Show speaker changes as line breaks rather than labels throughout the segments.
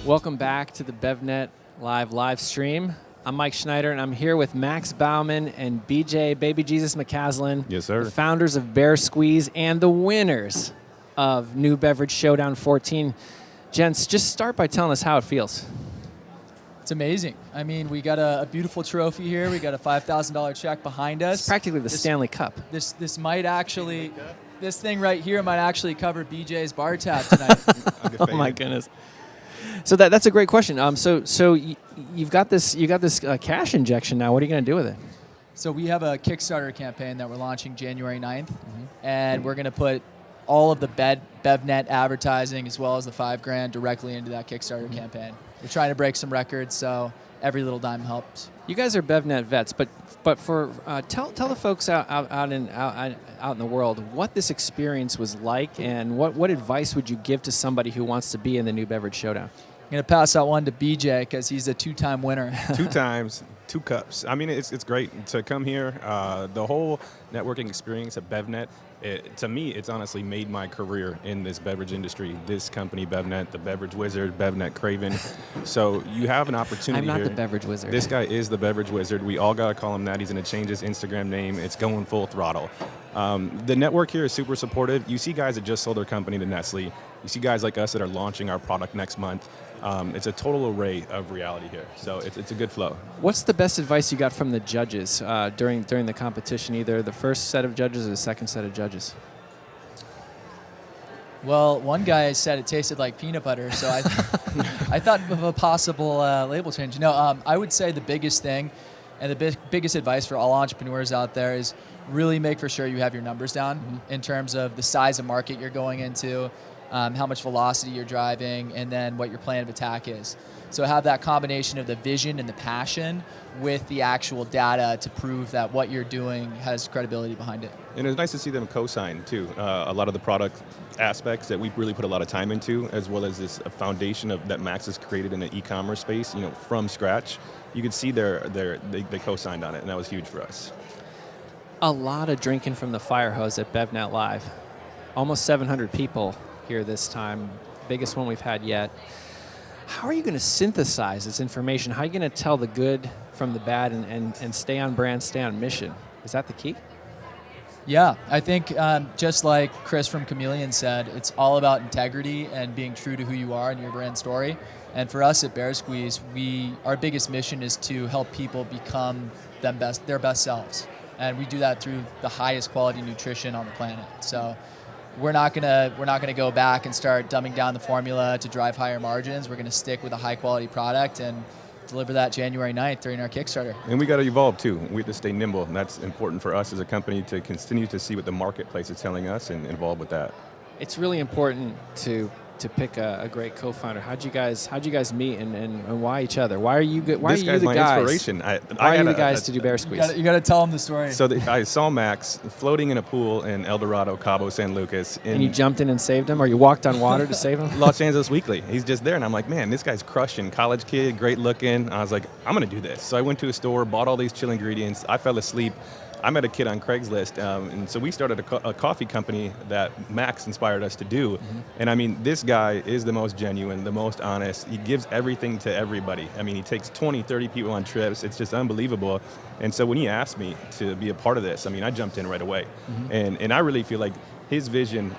Welcome back to the BevNet live stream. I'm Mike Schneider, and I'm here with Max Bauman and BJ Baby Jesus McCaslin.
Yes, sir.
The founders of Bear Squeeze and the winners of New Beverage Showdown 14. Gents, just start by telling us how it feels.
It's amazing. I mean, we got a beautiful trophy here. We got a $5,000 check behind us.
It's practically the Stanley Cup.
This might actually, this thing right here might actually cover BJ's bar tab tonight.
Oh my goodness. So that's a great question. So you've got this cash injection now. What are you going to do with it?
So we have a Kickstarter campaign that we're launching January 9th, and we're going to put all of the BevNet advertising as well as the $5,000 directly into that Kickstarter campaign. We're trying to break some records, so every little dime helps.
You guys are BevNet vets, but for tell the folks out in the world what this experience was like, and what advice would you give to somebody who wants to be in the New Beverage Showdown?
I'm going to pass that one to BJ because he's a two-time winner.
2 times, 2 cups. I mean, it's great to come here. The whole networking experience at BevNet, to me, it's honestly made my career in this beverage industry. This company, BevNet, the Beverage Wizard, BevNet Craven. So you have an opportunity here.
I'm not the Beverage Wizard.
This guy is the Beverage Wizard. We all got to call him that. He's going to change his Instagram name. It's going full throttle. The network here is super supportive. You see guys that just sold their company to Nestle. You see guys like us that are launching our product next month. It's a total array of reality here, so it's a good flow.
What's the best advice you got from the judges during the competition, either the first set of judges or the second set of judges?
Well, one guy said it tasted like peanut butter, so I thought of a possible label change. No, I would say the biggest thing and the biggest advice for all entrepreneurs out there is really make for sure you have your numbers down in terms of the size of market you're going into, how much velocity you're driving, and then what your plan of attack is. So have that combination of the vision and the passion with the actual data to prove that what you're doing has credibility behind it.
And it's nice to see them co-sign too. A lot of the product aspects that we really put a lot of time into, as well as this foundation that Max has created in the e-commerce space, from scratch. You could see they co-signed on it, and that was huge for us.
A lot of drinking from the fire hose at BevNet Live. Almost 700 people here this time, biggest one we've had yet. How are you going to synthesize this information? How are you going to tell the good from the bad and stay on brand, stay on mission? Is that the key?
Yeah, I think just like Chris from Chameleon said, it's all about integrity and being true to who you are and your brand story. And for us at Bear Squeeze, our biggest mission is to help people become their best selves. And we do that through the highest quality nutrition on the planet. So we're not gonna go back and start dumbing down the formula to drive higher margins. We're gonna stick with a high quality product and deliver that January 9th during our Kickstarter.
And we got to evolve too. We have to stay nimble, and that's important for us as a company to continue to see what the marketplace is telling us and evolve with that.
It's really important to pick a great co-founder. How'd you guys meet and why each other? Why are you the guys?
This guy's my inspiration.
Why are you the guys to do Bear Squeeze?
You got to tell them the story.
So I saw Max floating in a pool in El Dorado, Cabo San Lucas.
And you jumped in and saved him, or you walked on water to save him?
Los Angeles Weekly. He's just there, and I'm like, man, this guy's crushing. College kid, great looking. I was like, I'm gonna do this. So I went to a store, bought all these chill ingredients. I fell asleep. I met a kid on Craigslist, and so we started a coffee company that Max inspired us to do. And I mean, this guy is the most genuine, the most honest. He gives everything to everybody. I mean, he takes 20, 30 people on trips. It's just unbelievable. And so when he asked me to be a part of this, I mean, I jumped in right away. And I really feel like his vision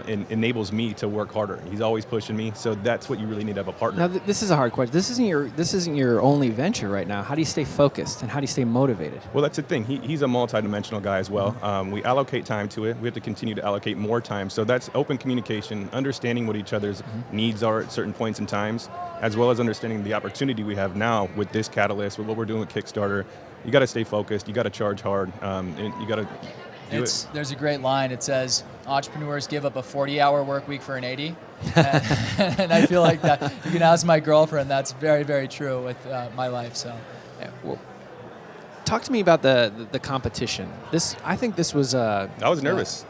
enables me to work harder. He's always pushing me, so that's what you really need to have a partner.
Now, this is a hard question. This isn't your only venture right now. How do you stay focused and how do you stay motivated?
Well, that's the thing. He's a multi-dimensional guy as well. We allocate time to it. We have to continue to allocate more time. So that's open communication, understanding what each other's needs are at certain points in times, as well as understanding the opportunity we have now with this catalyst, with what we're doing with Kickstarter. You got to stay focused. You got to charge hard. And you got to.
There's a great line. It says, entrepreneurs give up a 40-hour work week for an 80. And I feel like that, you can ask my girlfriend, that's very, very true with my life. So,
yeah, well, talk to me about the competition. I think this was
I was nervous.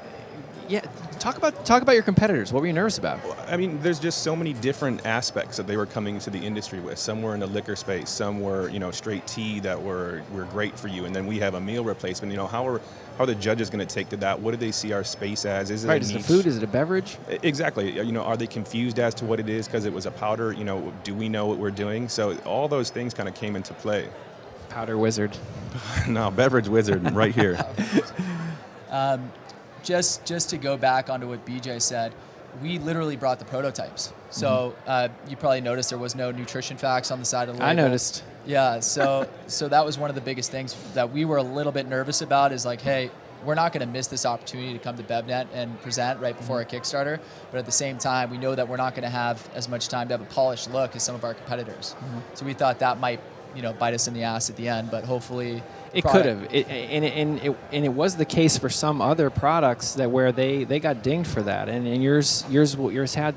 Yeah, Talk about your competitors. What were you nervous about?
I mean, there's just so many different aspects that they were coming to the industry with. Some were in the liquor space, some were, straight tea that were great for you, and then we have a meal replacement. How are the judges going to take to that? What do they see our space as? Is it
right?
a
Is
niche?
it food? Is it a beverage?
Exactly. Are they confused as to what it is because it was a powder? Do we know what we're doing? So all those things kind of came into play.
Powder wizard.
No, beverage wizard right here.
Just to go back onto what BJ said, we literally brought the prototypes. So you probably noticed there was no nutrition facts on the side of the label.
I noticed.
Yeah, so that was one of the biggest things that we were a little bit nervous about is like, hey, we're not going to miss this opportunity to come to BevNet and present right before our Kickstarter. But at the same time, we know that we're not going to have as much time to have a polished look as some of our competitors. So we thought that might, bite us in the ass at the end, but hopefully
it could have. And it was the case for some other products that where they got dinged for that. And yours had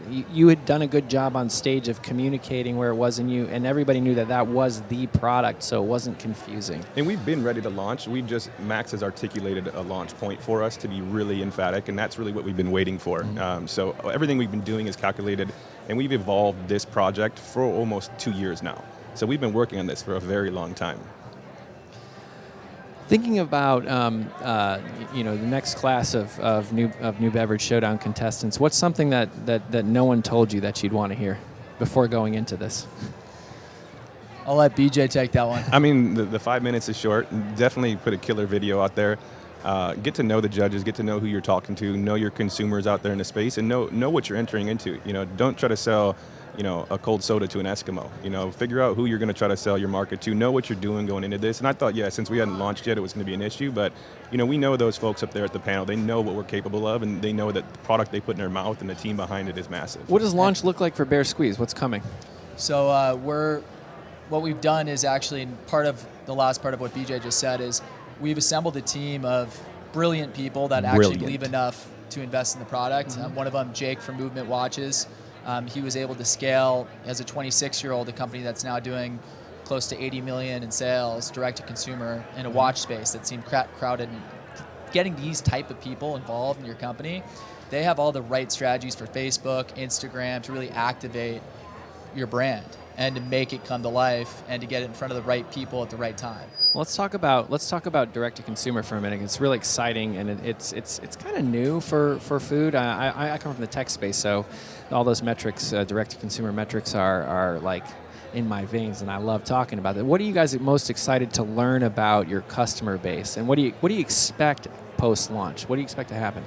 you had done a good job on stage of communicating where it was, and everybody knew that was the product, so it wasn't confusing.
And we've been ready to launch. Max has articulated a launch point for us to be really emphatic, and that's really what we've been waiting for. So everything we've been doing is calculated, and we've evolved this project for almost 2 years now. So we've been working on this for a very long time.
Thinking about the next class of new Beverage Showdown contestants, what's something that no one told you that you'd want to hear before going into this?
I'll let BJ take that one.
I mean, the 5 minutes is short. Definitely put a killer video out there. Get to know the judges, get to know who you're talking to, know your consumers out there in the space, and know what you're entering into. Don't try to sell a cold soda to an Eskimo. Figure out who you're going to try to sell your market to. Know what you're doing going into this. And I thought, since we hadn't launched yet, it was going to be an issue. But, we know those folks up there at the panel. They know what we're capable of, and they know that the product they put in their mouth and the team behind it is massive.
What does launch look like for Bear Squeeze? What's coming?
So what we've done is actually the last part of what BJ just said is we've assembled a team of brilliant people that actually believe enough to invest in the product. One of them, Jake from Movement Watches. He was able to scale as a 26-year-old a company that's now doing close to 80 million in sales direct to consumer in a watch space that seemed crowded. And getting these type of people involved in your company, they have all the right strategies for Facebook, Instagram to really activate your brand and to make it come to life and to get it in front of the right people at the right time.
Well, let's talk about direct to consumer for a minute. It's really exciting, and it's kind of new for food. I come from the tech space, so all those metrics, direct to consumer metrics, are like in my veins, and I love talking about it. What are you guys most excited to learn about your customer base, and what do you expect post launch? What do you expect to happen?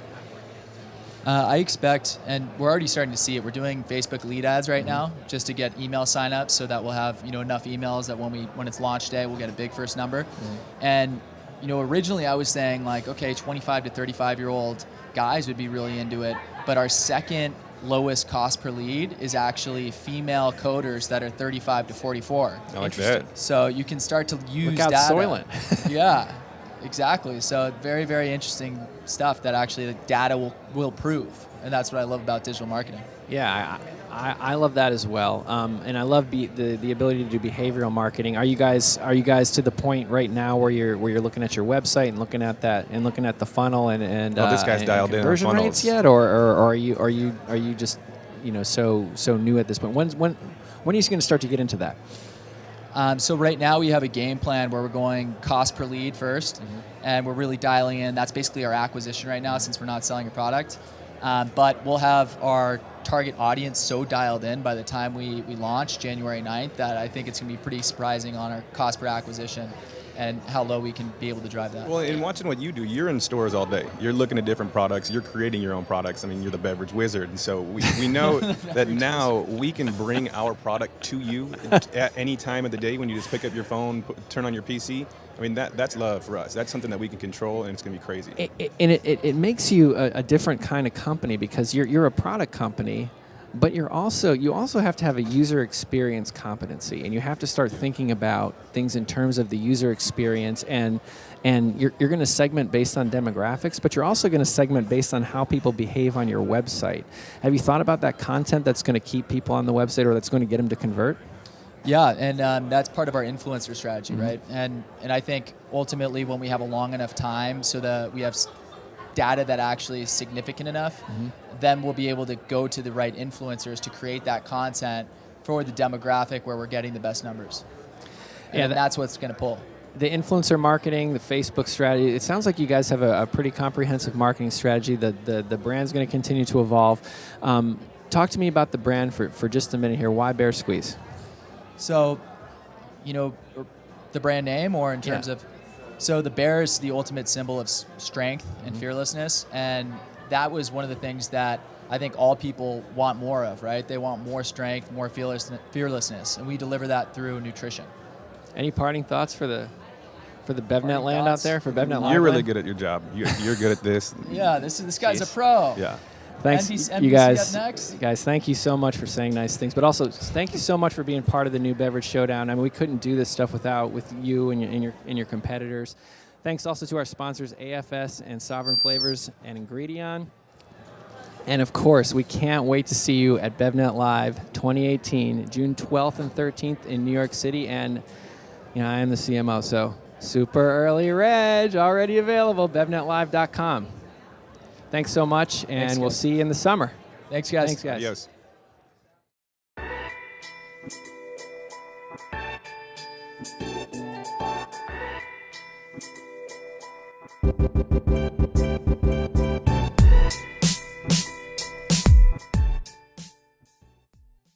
I expect, and we're already starting to see it, we're doing Facebook lead ads right now just to get email signups so that we'll have enough emails that when it's launch day, we'll get a big first number. And originally I was saying like, okay, 25 to 35-year-old guys would be really into it, but our second lowest cost per lead is actually female coders that are 35 to 44.
I like that.
So you can start to use
Look out,
data.
Soylent.
Yeah. Exactly. So very, very interesting stuff that actually the data will prove. And that's what I love about digital marketing.
Yeah, I love that as well. And I love the ability to do behavioral marketing. Are you guys to the point right now where you're looking at your website and looking at that and looking at the funnel and
this guy's dialed in on
conversion
funnels
rates yet, or are you just so new at this point? When are you going to start to get into that?
So right now we have a game plan where we're going cost per lead first, and we're really dialing in. That's basically our acquisition right now since we're not selling a product. But we'll have our target audience so dialed in by the time we launch January 9th that I think it's going to be pretty surprising on our cost per acquisition and how low we can be able to drive that.
Well, in watching what you do, you're in stores all day. You're looking at different products. You're creating your own products. I mean, you're the beverage wizard. And so we know that now we can bring our product to you at any time of the day when you just pick up your phone, turn on your PC. I mean, that's love for us. That's something that we can control, and it's going to be crazy.
It makes you a different kind of company because you're a product company, but you also have to have a user experience competency, and you have to start thinking about things in terms of the user experience, and you're going to segment based on demographics, but you're also going to segment based on how people behave on your website. Have you thought about that content that's going to keep people on the website or that's going to get them to convert?
Yeah, and that's part of our influencer strategy, right? And I think ultimately when we have a long enough time so that we have data that actually is significant enough, then we'll be able to go to the right influencers to create that content for the demographic where we're getting the best numbers. And that's what's going to pull.
The influencer marketing, the Facebook strategy, it sounds like you guys have a pretty comprehensive marketing strategy. The brand's going to continue to evolve. Talk to me about the brand for just a minute here. Why Bear Squeeze?
So, the brand name, or in terms of, so the bear is the ultimate symbol of strength and fearlessness, and that was one of the things that I think all people want more of, right? They want more strength, more fearlessness, and we deliver that through nutrition. Any
parting thoughts for the BevNet land out there, for BevNet Live?
You're really good at your job. You're good at this.
Yeah, this guy's a pro.
Yeah.
Thanks,
NBC
you guys.
Up next.
Guys, thank you so much for saying nice things, but also thank you so much for being part of the new Beverage Showdown. I mean, we couldn't do this stuff with you and your competitors. Thanks also to our sponsors, AFS and Sovereign Flavors and Ingredion. And of course, we can't wait to see you at BevNet Live 2018, June 12th and 13th in New York City. And I am the CMO, so super early reg already available, BevNET.com. Thanks so much, and we'll see you in the summer.
Thanks, guys.
Thanks, guys.
Adios.